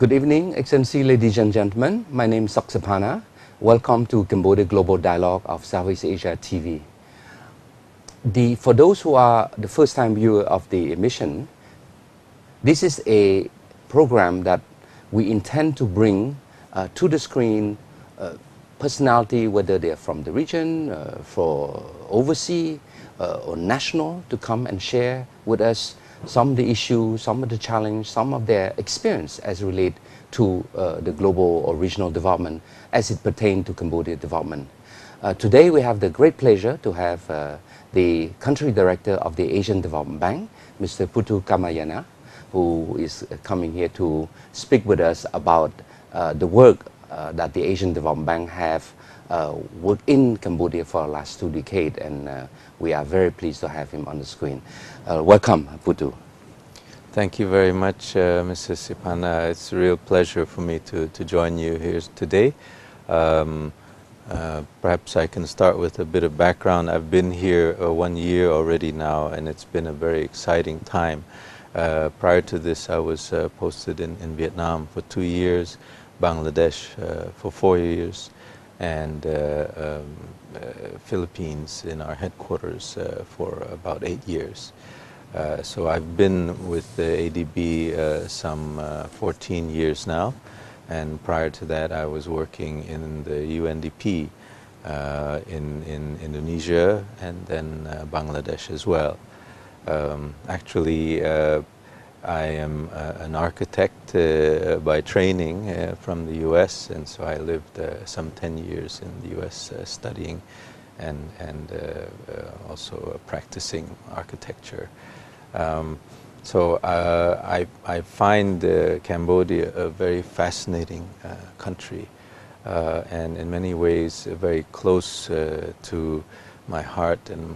Good evening, Excellency, ladies and gentlemen. My name is Siphana. Welcome to Cambodia Global Dialogue of Southeast Asia TV. For those who are the first time viewer of the emission, this is a program that we intend to bring to the screen personality, whether they are from the region, for overseas or national, to come and share with us some of the issues, some of the challenge, some of their experience as relate to the global or regional development as it pertains to Cambodia development. Today we have the great pleasure to have the country director of the Asian Development Bank, Mr. Putu Kamayana, who is coming here to speak with us about the work that the Asian Development Bank have worked in Cambodia for the last 2 decades, and we are very pleased to have him on the screen. Welcome, Putu. Thank you very much, Mr. Siphana. It's a real pleasure for me to join you here today. Perhaps I can start with a bit of background. I've been here 1 year already now, and it's been a very exciting time. Prior to this, I was posted in Vietnam for 2 years, Bangladesh for 4 years, and Philippines in our headquarters for about 8 years. So I've been with the ADB some 14 years now, and prior to that I was working in the UNDP in Indonesia and then Bangladesh as well. Actually, I am an architect by training from the US, and so I lived some 10 years in the US studying and also practicing architecture. So I find Cambodia a very fascinating country, and in many ways very close to my heart and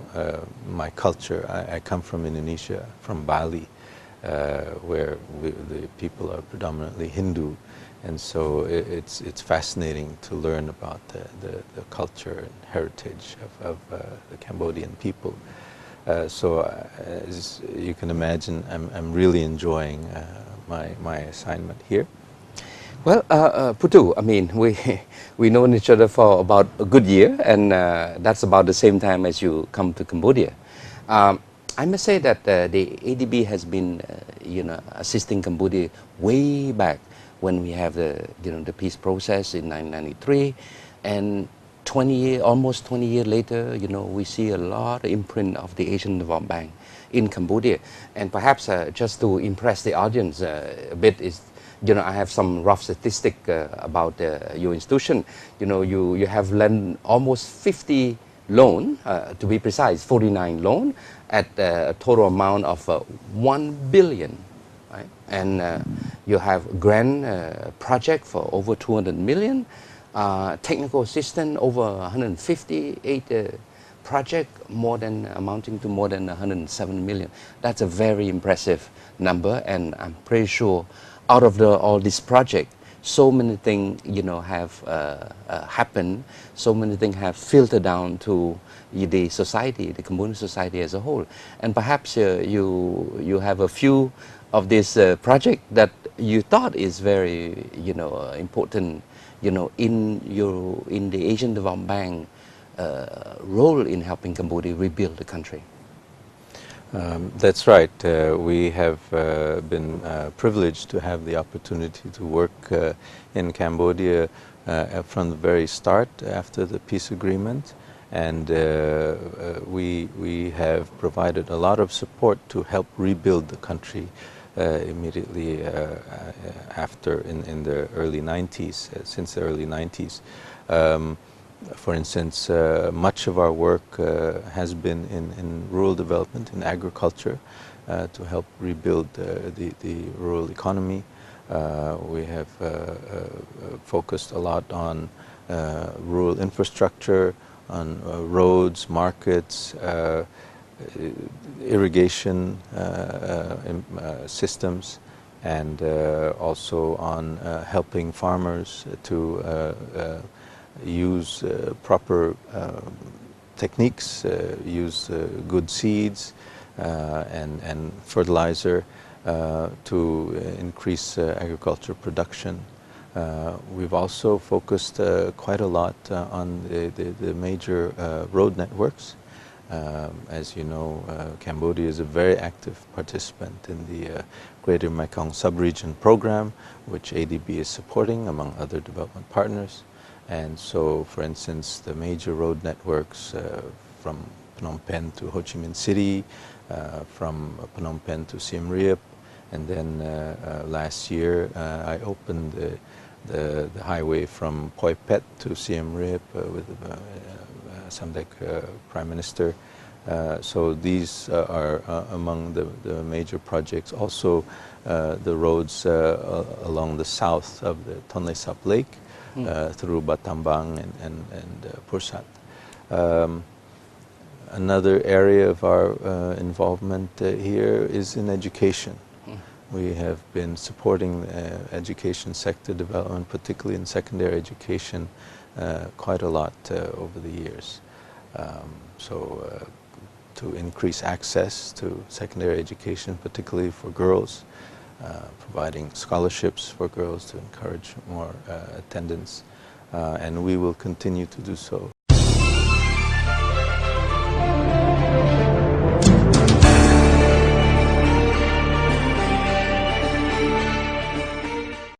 my culture. I come from Indonesia, from Bali, where the people are predominantly Hindu, and so it's fascinating to learn about the culture and heritage of the Cambodian people. So as you can imagine, I'm really enjoying my assignment here. Well, Putu, I mean, we known each other for about a good year, and that's about the same time as you come to Cambodia. I must say that the ADB has been, assisting Cambodia way back when we have the peace process in 1993, and almost 20 years later, we see a lot of imprint of the Asian Development Bank in Cambodia. And perhaps just to impress the audience a bit is, I have some rough statistic about your institution. You have lent almost 50 loan, to be precise, 49 loan at a total amount of 1 billion. Right? And you have grant project for over 200 million. Technical assistance over 158 project, amounting to more than 107 million. That's a very impressive number, and I'm pretty sure out of all this project, so many things have happened, so many things have filtered down to the society, the Cambodian society as a whole. And perhaps you have a few of this project that you thought is very important in the Asian Development Bank role in helping Cambodia rebuild the country. That's right. We have been privileged to have the opportunity to work in Cambodia from the very start after the peace agreement, and we have provided a lot of support to help rebuild the country immediately after in the early 90s, since the early 90s. For instance, much of our work has been in rural development, in agriculture, to help rebuild the rural economy. We have focused a lot on rural infrastructure, on roads, markets, irrigation systems, and also on helping farmers to use proper techniques, use good seeds and fertilizer, to increase agriculture production. We've also focused quite a lot on the major road networks. As you know, Cambodia is a very active participant in the Greater Mekong Sub-Region Program, which ADB is supporting among other development partners. And so, for instance, the major road networks from Phnom Penh to Ho Chi Minh City, from Phnom Penh to Siem Reap, and then last year I opened the highway from Poi Phet to Siem Reap with Samdech Prime Minister. So these are among the major projects. Also the roads along the south of the Tonle Sap Lake through Battambang and Pursat. Another area of our involvement here is in education. We have been supporting education sector development, particularly in secondary education, quite a lot over the years. To increase access to secondary education, particularly for girls, providing scholarships for girls to encourage more attendance, and we will continue to do so.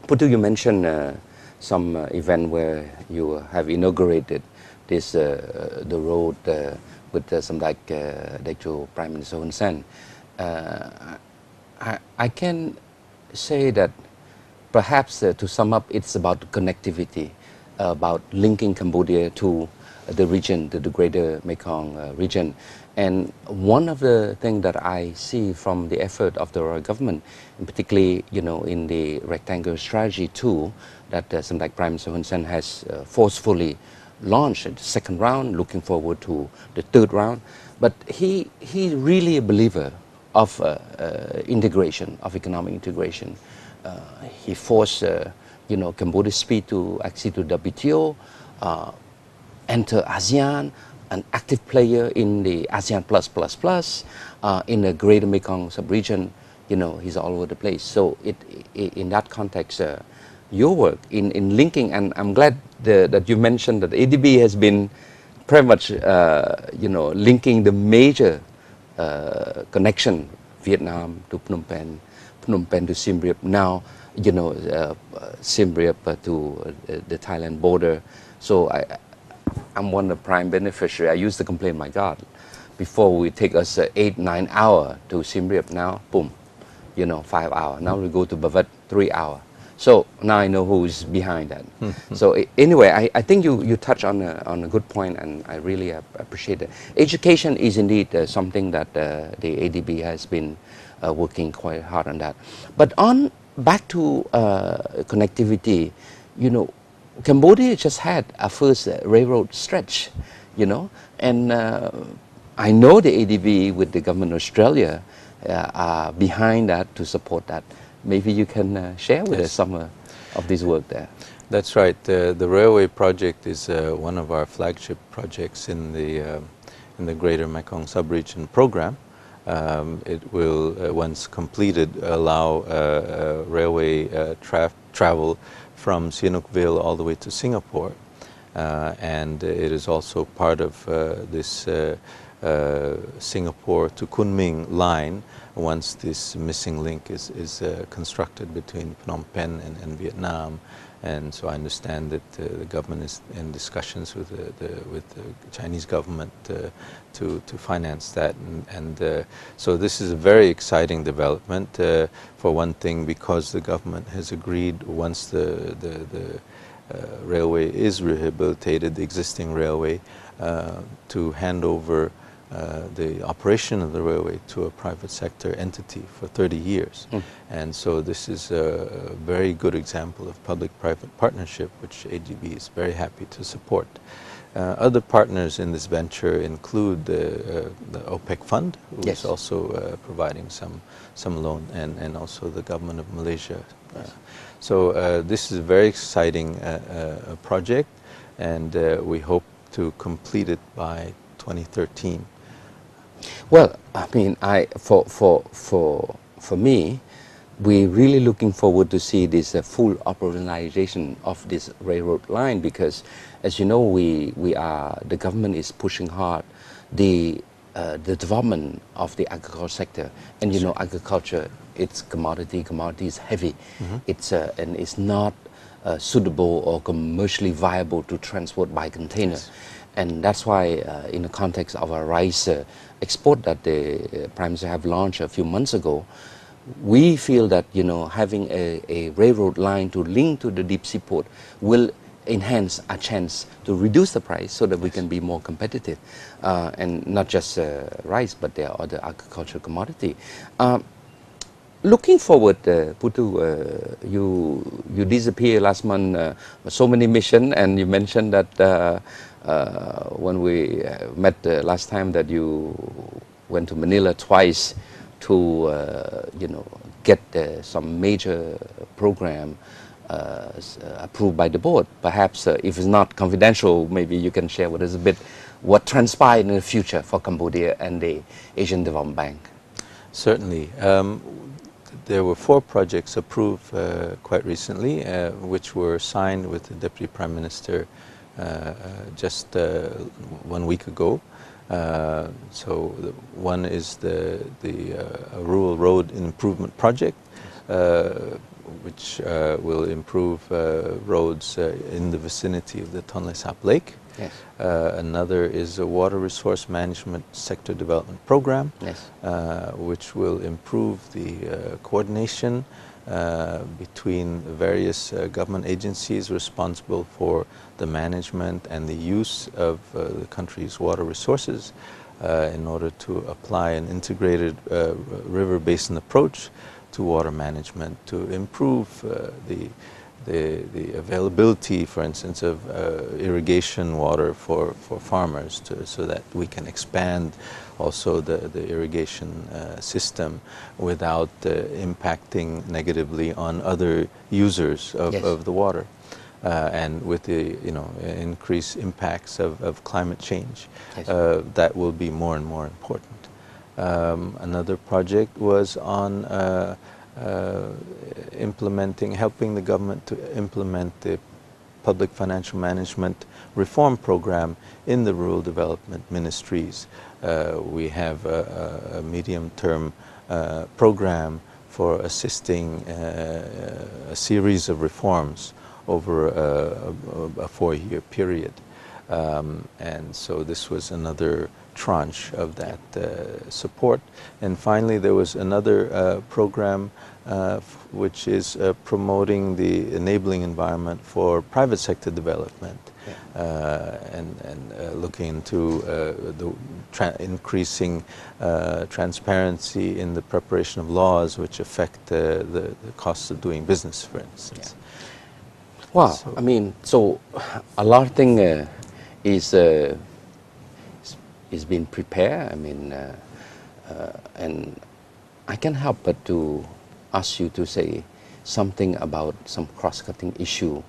Putu, you mentioned some event where you have inaugurated this the road with some like Daecho Prime Minister Hun Sen. I can say that perhaps to sum up, it's about connectivity, about linking Cambodia to the region, to the Greater Mekong region. And one of the things that I see from the effort of the royal government, and particularly, you know, in the rectangular strategy too, that Samdech Prime Minister Hun Sen has forcefully launched in the second round, looking forward to the third round. But he really a believer of integration, of economic integration. He forced, you know, Cambodia's speed to accede to WTO, enter ASEAN, an active player in the ASEAN Plus, in the Greater Mekong sub-region. You know, he's all over the place. So in that context, your work in linking, and I'm glad that you mentioned that ADB has been pretty much, you know, linking the major connection, Vietnam to Phnom Penh to Siem Reap, now, you know, Siem Reap to the Thailand border. So I'm one of the prime beneficiaries. I used to complain, my God, before we take us 8-9 hours to Siem Reap, now, boom, you know, 5 hours. Now we go to Bavat, 3 hours. So now I know who's behind that. So anyway, I think you touch on a good point, and I really appreciate it. Education is indeed something that the ADB has been working quite hard on that. But back to connectivity, you know, Cambodia just had a first railroad stretch, you know, and I know the ADB with the government of Australia are behind that to support that. Maybe you can share with us some of this work there. That's right. The railway project is one of our flagship projects in the Greater Mekong Sub-Region Program. It will, once completed, allow railway travel from Sihanoukville all the way to Singapore, and it is also part of this Singapore to Kunming line once this missing link is constructed between Phnom Penh and Vietnam. And so I understand that the government is in discussions with the Chinese government to finance that, and so this is a very exciting development. For one thing, because the government has agreed, once the railway is rehabilitated, the existing railway, to hand over the operation of the railway to a private sector entity for 30 years. And so this is a very good example of public-private partnership, which ADB is very happy to support. Other partners in this venture include the OPEC Fund, who is also providing some loan, and also the government of Malaysia. So this is a very exciting project, and we hope to complete it by 2013. Well, I mean, for for me, we're really looking forward to see this full operationalization of this railroad line, because, as you know, the government is pushing hard the development of the agriculture sector, and you know, agriculture, it's commodity is heavy, and it's not suitable or commercially viable to transport by container. And that's why, in the context of a rice export that the Prime Minister have launched a few months ago, we feel that, you know, having a railroad line to link to the deep sea port will enhance our chance to reduce the price so that we can be more competitive, and not just rice, but there are other agricultural commodity. Looking forward, Putu, you disappeared last month, so many missions, and you mentioned that when we met last time that you went to Manila twice to you know, get some major program approved by the board. Perhaps if it's not confidential, maybe you can share with us a bit what transpired in the future for Cambodia and the Asian Development Bank. Certainly. There were 4 projects approved quite recently, which were signed with the Deputy Prime Minister just 1 week ago. So one is the Rural Road Improvement Project, which will improve roads in the vicinity of the Tonle Sap Lake. Yes. Another is a Water Resource Management Sector Development Program, Yes. Which will improve the coordination between the various government agencies responsible for the management and the use of the country's water resources, in order to apply an integrated river basin approach to water management, to improve the availability, for instance, of irrigation water for farmers, so that we can expand also the irrigation system without impacting negatively on other users of the water. And with the increased impacts of climate change, that will be more and more important. Another project was on helping the government to implement the public financial management reform program in the rural development ministries. We have a medium-term program for assisting a series of reforms over a 4-year period. And so this was another tranche of that support. And finally, there was another program which is promoting the enabling environment for private sector development, and looking into increasing transparency in the preparation of laws which affect the costs of doing business, for instance. Wow, so, I mean, so a lot of things is being prepared. I mean, and I can't help but to ask you to say something about some cross-cutting issue,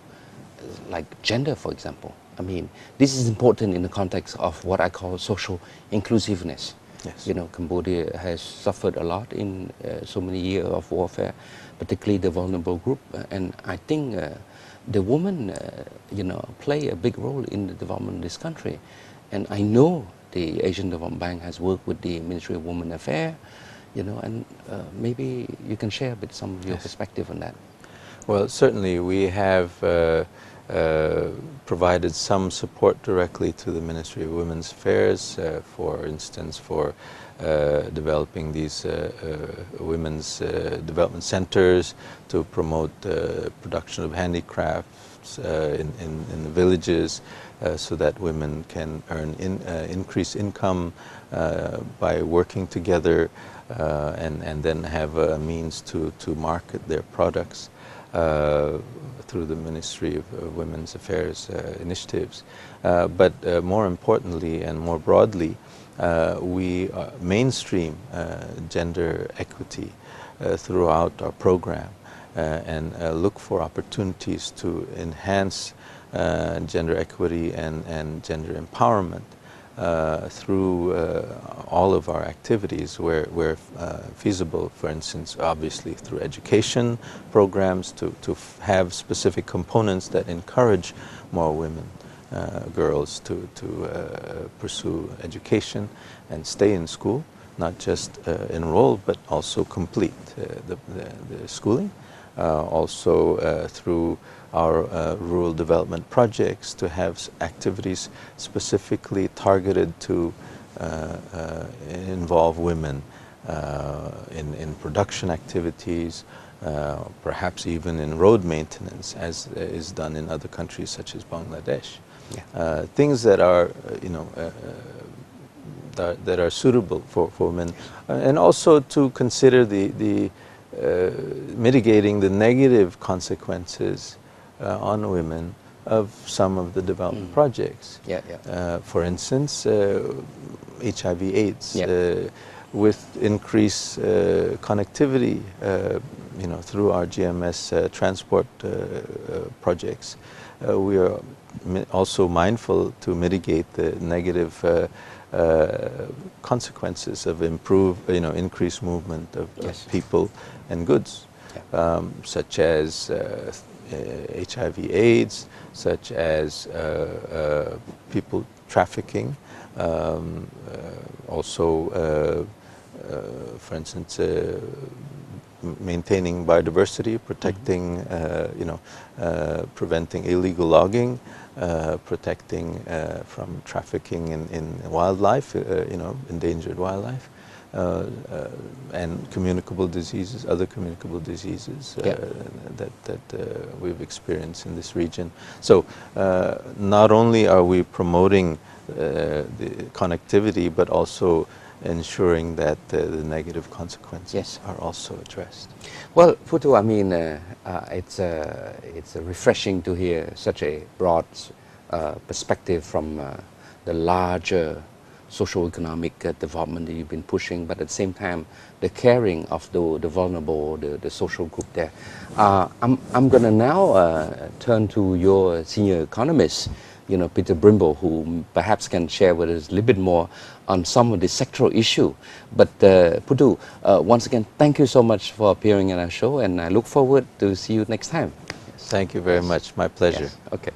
like gender, for example. I mean, this is important in the context of what I call social inclusiveness. Yes. You know, Cambodia has suffered a lot in so many years of warfare, particularly the vulnerable group, and I think the women, play a big role in the development of this country. And I know the Asian Development Bank has worked with the Ministry of Women Affairs, and maybe you can share a bit some of your perspective on that. Well, certainly we have provided some support directly to the Ministry of Women's Affairs, for instance, for developing these women's development centers to promote production of handicrafts in the villages, so that women can earn increased income by working together, and then have a means to market their products through the Ministry of Women's Affairs initiatives. But more importantly and more broadly, we mainstream gender equity throughout our program, and look for opportunities to enhance gender equity and gender empowerment through all of our activities where feasible, for instance, obviously through education programs to have specific components that encourage more women, girls to pursue education and stay in school, not just enroll but also complete the schooling. Also through our rural development projects to have activities specifically targeted to involve women in production activities, perhaps even in road maintenance, as is done in other countries such as Bangladesh. Yeah. Things that are, that are suitable for women, and also to consider the mitigating the negative consequences on women of some of the development projects. Yeah, yeah. For instance, HIV/AIDS, Yeah. with increased connectivity, through our GMS transport projects, we are also mindful to mitigate the negative consequences of increased movement of people and goods, such as HIV/AIDS, such as people trafficking, also, for instance, maintaining biodiversity, protecting, preventing illegal logging, protecting from trafficking in wildlife, endangered wildlife. And communicable diseases, other communicable diseases that we've experienced in this region. So not only are we promoting the connectivity, but also ensuring that the negative consequences are also addressed. Well, Putu, I mean, it's refreshing to hear such a broad perspective from the larger socio-economic development that you've been pushing, but at the same time, the caring of the vulnerable, the social group there. I'm going to now turn to your senior economist, Peter Brimble, who perhaps can share with us a little bit more on some of the sectoral issue. But Putu, once again, thank you so much for appearing in our show, and I look forward to see you next time. Thank you very much. My pleasure. Yes. Okay.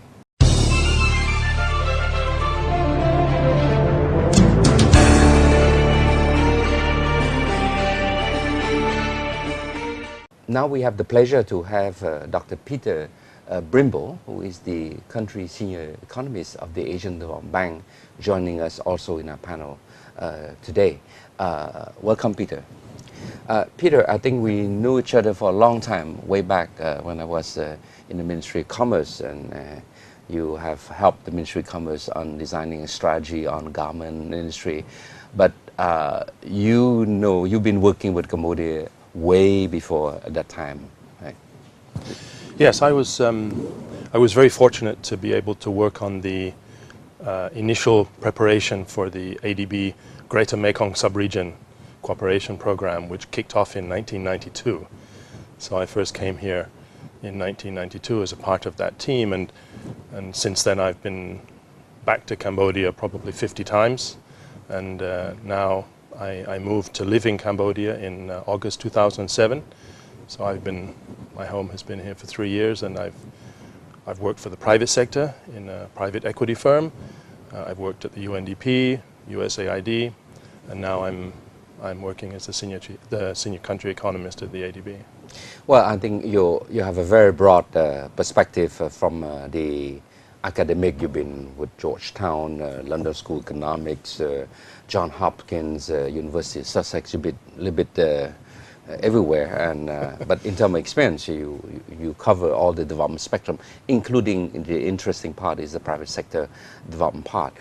Now we have the pleasure to have Dr. Peter Brimble, who is the country senior economist of the Asian Development Bank, joining us also in our panel today. Welcome, Peter. Peter, I think we knew each other for a long time, way back when I was in the Ministry of Commerce, and you have helped the Ministry of Commerce on designing a strategy on garment industry. But you've been working with Cambodia way before that time, right? Yes, I was very fortunate to be able to work on the initial preparation for the ADB Greater Mekong Subregion Cooperation Program, which kicked off in 1992. So I first came here in 1992 as a part of that team, and since then I've been back to Cambodia probably 50 times, and now I moved to live in Cambodia in August 2007. So my home has been here for 3 years, and I've worked for the private sector in a private equity firm. I've worked at the UNDP, USAID, and now I'm working as the senior country economist at the ADB. Well, I think you have a very broad perspective from the academic. You've been with Georgetown, London School of Economics, Johns Hopkins, University of Sussex. You've been a little bit everywhere, and but in terms of experience, you cover all the development spectrum, including the interesting part is the private sector development part.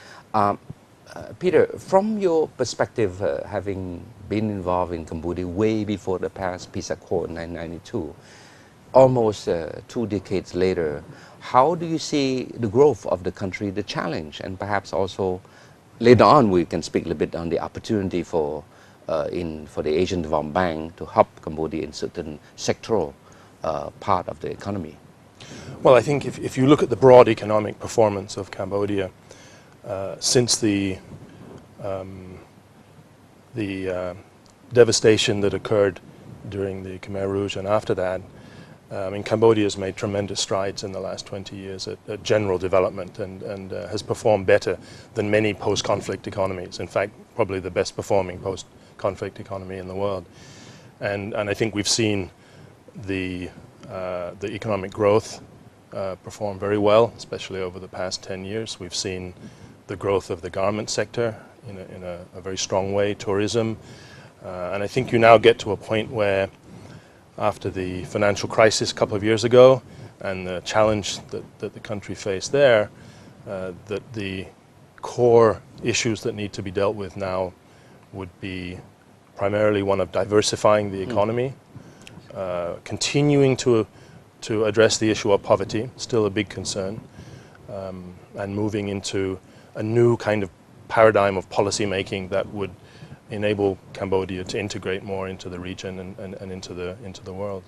Peter, from your perspective, having been involved in Cambodia way before the Paris Peace Accord in 1992, almost 2 decades later, how do you see the growth of the country, the challenge, and perhaps also later on we can speak a little bit on the opportunity for the Asian Development Bank to help Cambodia in certain sectoral part of the economy? Well, I think if you look at the broad economic performance of Cambodia since the the devastation that occurred during the Khmer Rouge and after that, Cambodia has made tremendous strides in the last 20 years at general development and has performed better than many post-conflict economies. In fact, probably the best performing post-conflict economy in the world. And I think we've seen the economic growth perform very well, especially over the past 10 years. We've seen the growth of the garment sector in a very strong way, tourism. And I think you now get to a point where, after the financial crisis a couple of years ago and the challenge that the country faced there, that the core issues that need to be dealt with now would be primarily one of diversifying the economy, continuing to address the issue of poverty, still a big concern, and moving into a new kind of paradigm of policy making that would enable Cambodia to integrate more into the region and into the world.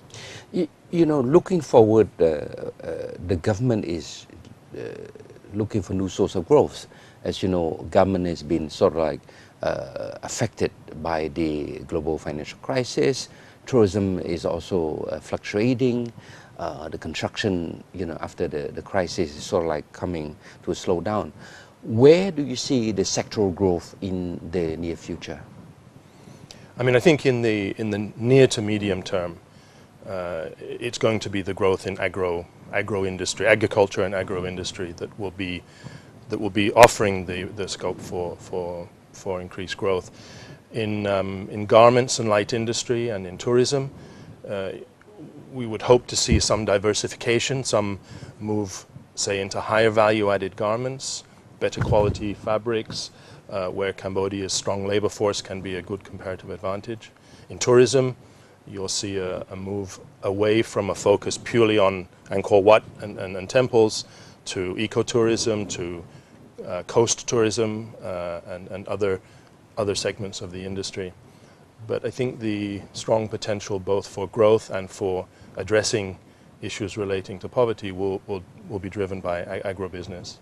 You know, looking forward, the government is looking for new source of growth. As you know, government has been sort of like affected by the global financial crisis. Tourism is also fluctuating. The construction, you know, after the crisis is sort of like coming to a slowdown. Where do you see the sectoral growth in the near future? I mean, I think in the near to medium term, it's going to be the growth in agro industry, agriculture and agro industry that will be offering the scope for increased growth. In garments and light industry and in tourism, we would hope to see some diversification, some move, say, into higher value-added garments, better quality fabrics, where Cambodia's strong labor force can be a good comparative advantage. In tourism, you'll see a move away from a focus purely on Angkor Wat and temples to ecotourism, to coast tourism, and other segments of the industry. But I think the strong potential both for growth and for addressing issues relating to poverty will be driven by agribusiness.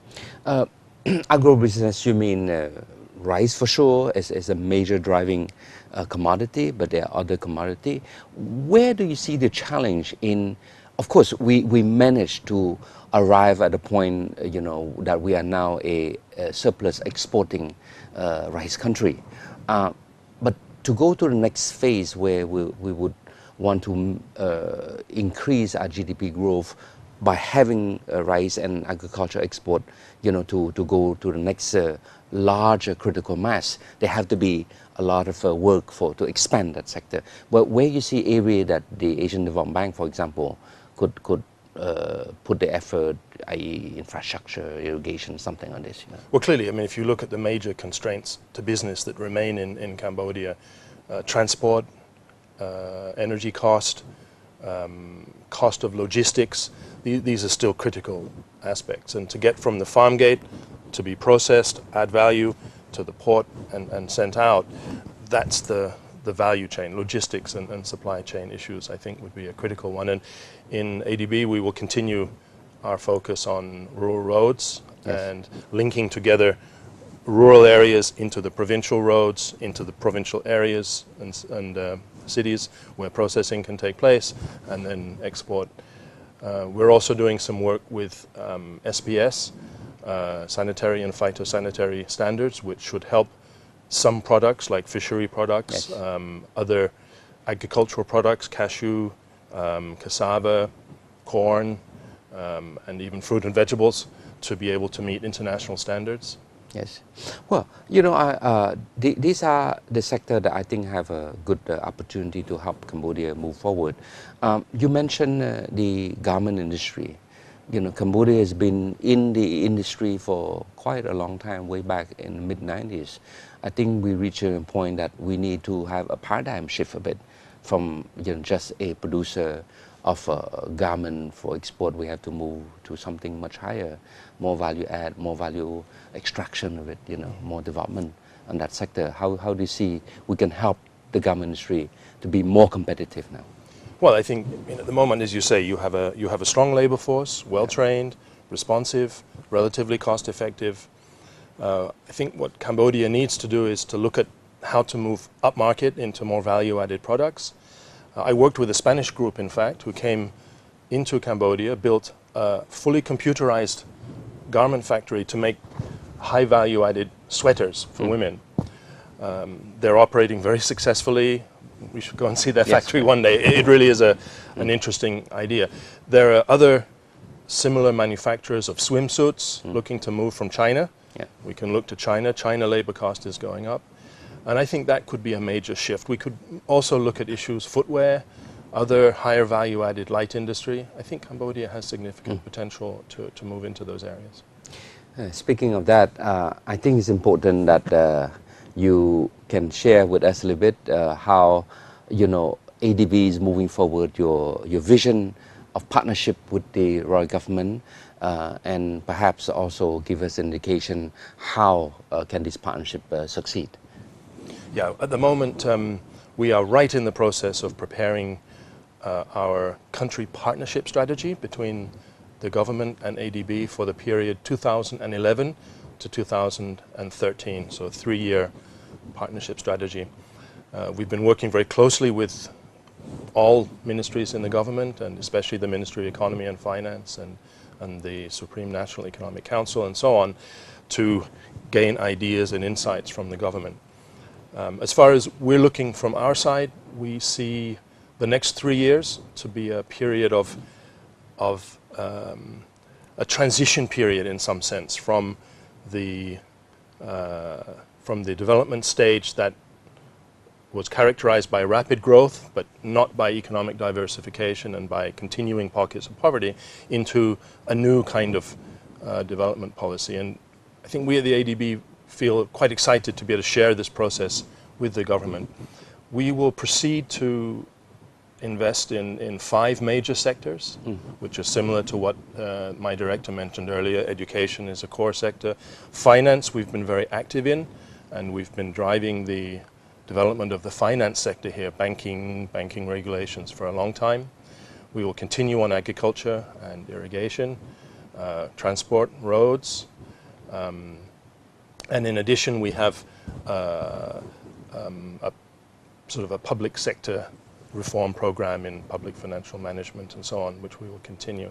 Agribusiness, you mean rice for sure as a major driving commodity, but there are other commodities. Where do you see the challenge in, of course, we managed to arrive at a point, you know, that we are now a surplus exporting rice country. But to go to the next phase where we would want to increase our GDP growth by having rice and agriculture export, you know, to go to the next larger critical mass, there have to be a lot of work to expand that sector. But where you see area that the Asian Development Bank, for example, could put the effort, i.e. infrastructure, irrigation, something on this? You know? Well, clearly, I mean, if you look at the major constraints to business that remain in Cambodia, transport, energy cost, cost of logistics, these are still critical aspects. And to get from the farm gate to be processed, add value to the port and sent out, that's the value chain. Logistics and supply chain issues, I think, would be a critical one. And in ADB, we will continue our focus on rural roads. Yes. And linking together rural areas into the provincial roads, into the provincial areas and cities where processing can take place, and then export. We're also doing some work with SPS, sanitary and phytosanitary standards, which should help some products like fishery products, yes. Other agricultural products, cashew, cassava, corn, and even fruit and vegetables to be able to meet international standards. Yes. Well, you know, these are the sector that I think have a good opportunity to help Cambodia move forward. You mentioned the garment industry. You know, Cambodia has been in the industry for quite a long time, way back in the mid-90s. I think we reached a point that we need to have a paradigm shift a bit from, you know, just a producer of a garment for export. We have to move to something much higher, more value add, more value extraction of it, you know, more development on that sector. How do you see we can help the garment industry to be more competitive now? Well, I think, you know, at the moment, as you say, you have a strong labor force, well trained, responsive, relatively cost effective. I think what Cambodia needs to do is to look at how to move upmarket into more value-added products. I worked with a Spanish group, in fact, who came into Cambodia, built a fully computerized garment factory to make high value-added sweaters for women. They're operating very successfully. We should go and see their factory one day. It really is an interesting idea. There are other similar manufacturers of swimsuits looking to move from China. We can look to China. China labor cost is going up. And I think that could be a major shift. We could also look at issues, footwear, other higher value-added light industry. I think Cambodia has significant potential to move into those areas. Speaking of that, I think it's important that you can share with us a little bit how, you know, ADB is moving forward, your vision of partnership with the royal government, and perhaps also give us indication how can this partnership succeed. Yeah, at the moment we are right in the process of preparing our country partnership strategy between the government and ADB for the period 2011 to 2013, so a 3-year partnership strategy. We've been working very closely with all ministries in the government, and especially the Ministry of Economy and Finance and the Supreme National Economic Council and so on, to gain ideas and insights from the government. As far as we're looking from our side, we see the next 3 years to be a period of a transition period in some sense from the development stage that was characterized by rapid growth but not by economic diversification and by continuing pockets of poverty into a new kind of development policy. And I think we at the ADB feel quite excited to be able to share this process with the government. We will proceed to invest in 5 major sectors, which are similar to what my director mentioned earlier. Education is a core sector. Finance we've been very active in, and we've been driving the development of the finance sector here, banking regulations for a long time. We will continue on agriculture and irrigation, transport, roads, and in addition we have a sort of a public sector reform program in public financial management and so on, which we will continue.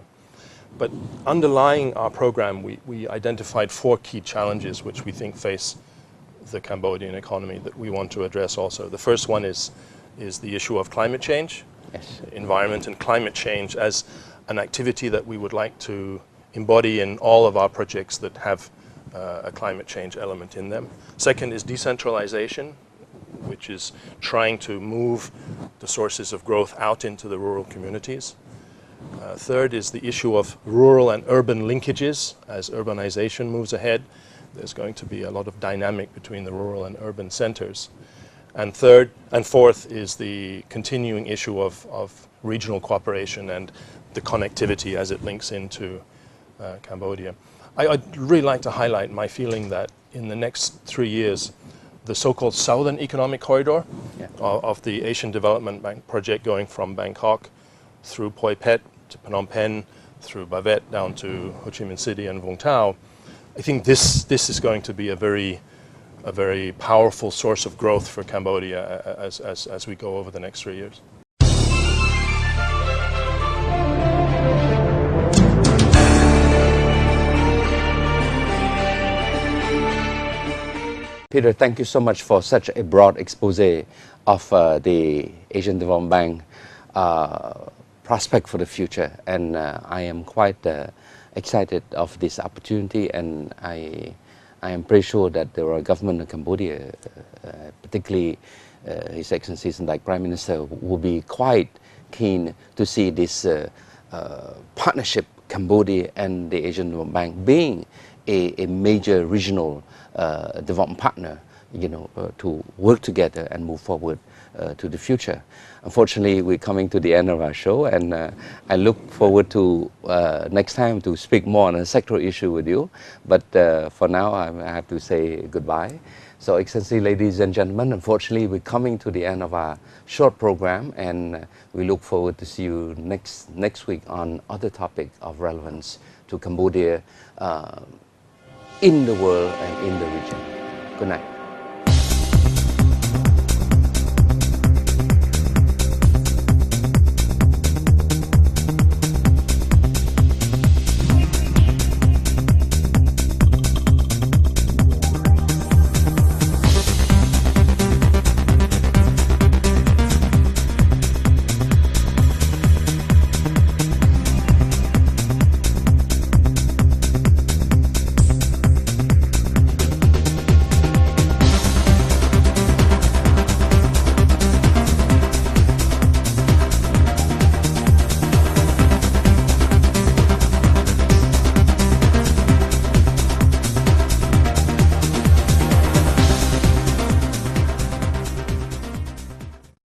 But underlying our program, we identified 4 key challenges which we think face the Cambodian economy that we want to address also. The first one is the issue of climate change, environment and climate change as an activity that we would like to embody in all of our projects that have a climate change element in them. Second is decentralization, which is trying to move the sources of growth out into the rural communities. Third is the issue of rural and urban linkages. As urbanization moves ahead, there's going to be a lot of dynamic between the rural and urban centers. And third and fourth is the continuing issue of regional cooperation and the connectivity as it links into Cambodia. I'd really like to highlight my feeling that in the next 3 years, the so-called Southern Economic Corridor of the Asian Development Bank project, going from Bangkok through Poi Phet to Phnom Penh, through Bavet down to Ho Chi Minh City and Vung Tau. I think this is going to be a very powerful source of growth for Cambodia as we go over the next 3 years. Peter, thank you so much for such a broad expose of the Asian Development Bank prospect for the future, and I am quite excited of this opportunity, and I am pretty sure that the royal government of Cambodia, particularly His Excellencies like Prime Minister, will be quite keen to see this partnership, Cambodia and the Asian Development Bank, being a major regional development partner, you know, to work together and move forward to the future. Unfortunately, we're coming to the end of our show, and I look forward to next time to speak more on a sectoral issue with you. But for now, I have to say goodbye. So, Excellency, ladies and gentlemen, unfortunately, we're coming to the end of our short program, and we look forward to see you next week on other topic of relevance to Cambodia in the world and in the region. Good night.